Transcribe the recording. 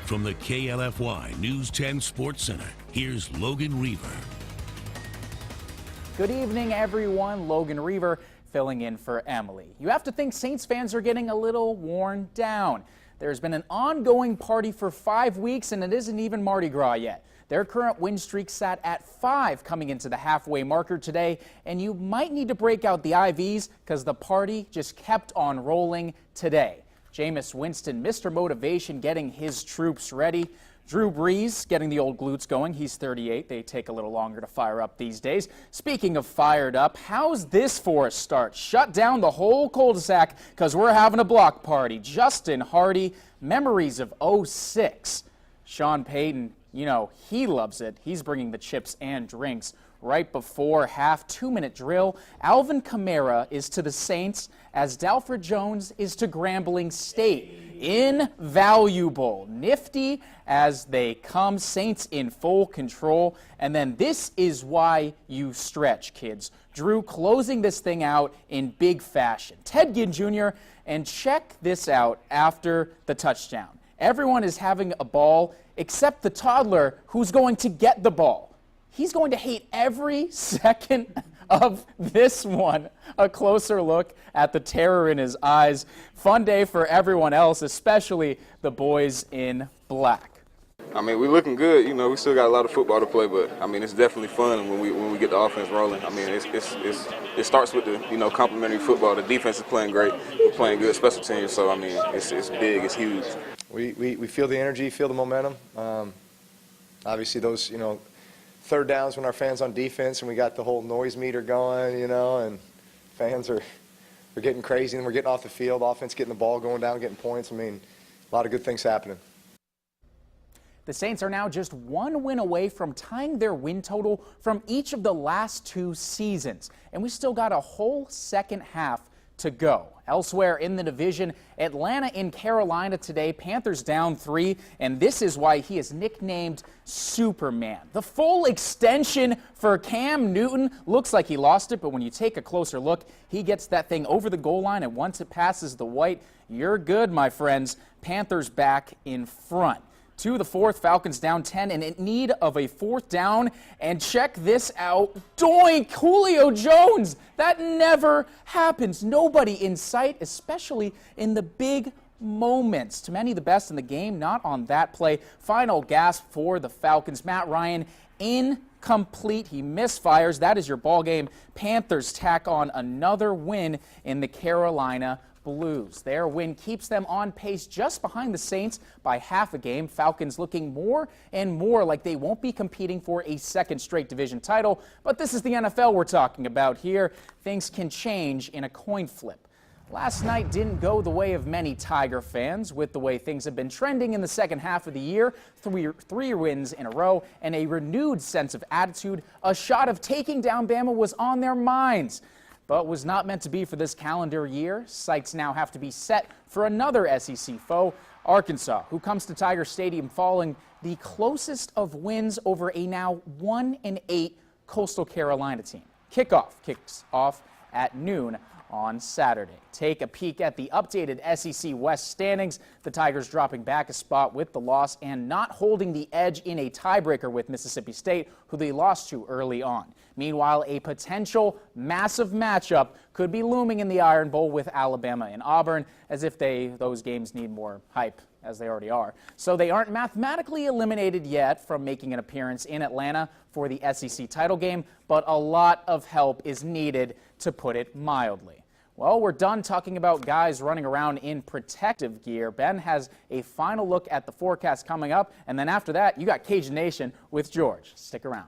From the KLFY News 10 Sports Center, here's Logan Reaver. Good evening, everyone. Logan Reaver filling in for Emily. You have to think Saints fans are getting a little worn down. There's been an ongoing party for 5 weeks, and it isn't even Mardi Gras yet. Their current win streak sat at 5 coming into the halfway marker today, and you might need to break out the IVs because the party just kept on rolling today. Jameis Winston, Mr. Motivation, getting his troops ready. Drew Brees getting the old glutes going. He's 38. They take a little longer to fire up these days. Speaking of fired up, how's this for a start? Shut down the whole cul-de-sac because we're having a block party. Justin Hardy, memories of '06. Sean Payton, you know, he loves it. He's bringing the chips and drinks. Right before half, 2-minute drill. Alvin Kamara is to the Saints as Dalford Jones is to Grambling State. Invaluable. Nifty as they come. Saints in full control. And then this is why you stretch, kids. Drew closing this thing out in big fashion. Ted Ginn Jr. And check this out after the touchdown. Everyone is having a ball except the toddler who's going to get the ball. He's going to hate every second of this one. A closer look at the terror in his eyes. Fun day for everyone else, especially the boys in black. I mean, we're looking good. You know, we still got a lot of football to play, but I mean, it's definitely fun when we get the offense rolling. I mean, it starts with the complimentary football. The defense is playing great. We're playing good special teams. So I mean, it's big. It's huge. We feel the energy, feel the momentum. Obviously, those third downs when our fans on defense and we got the whole noise meter going, and fans are getting crazy and we're getting off the field, offense getting the ball going down, getting points. I mean, a lot of good things happening. The Saints are now just 1 win away from tying their win total from each of the last 2 seasons. And we still got a whole second half to go. Elsewhere in the division, Atlanta in Carolina today, Panthers down 3, and this is why he is nicknamed Superman. The full extension for Cam Newton. Looks like he lost it, but when you take a closer look, he gets that thing over the goal line, and once it passes the white, you're good, my friends. Panthers back in front. 2 the fourth, Falcons down 10 and in need of a 4th down. And check this out. Doink! Julio Jones! That never happens. Nobody in sight, especially in the big moments. To many the best in the game, not on that play. Final gasp for the Falcons. Matt Ryan incomplete. He misfires. That is your ball game. Panthers tack on another win in the Carolina Blues. Their win keeps them on pace just behind the Saints by half a game. Falcons looking more and more like they won't be competing for a second straight division title. But this is the NFL we're talking about here. Things can change in a coin flip. Last night didn't go the way of many Tiger fans with the way things have been trending in the second half of the year. Three wins in a row and a renewed sense of attitude. A shot of taking down Bama was on their minds, but was not meant to be for this calendar year. Sights now have to be set for another SEC foe, Arkansas, who comes to Tiger Stadium following the closest of wins over a now 1-8 Coastal Carolina team. Kickoff kicks off at noon on Saturday. Take a peek at the updated SEC West standings. The Tigers dropping back a spot with the loss and not holding the edge in a tiebreaker with Mississippi State, who they lost to early on. Meanwhile, a potential massive matchup could be looming in the Iron Bowl with Alabama and Auburn, as if those games need more hype, as they already are. So they aren't mathematically eliminated yet from making an appearance in Atlanta for the SEC title game, but a lot of help is needed, to put it mildly. Well, we're done talking about guys running around in protective gear. Ben has a final look at the forecast coming up, and then after that, you got Cajun Nation with George. Stick around.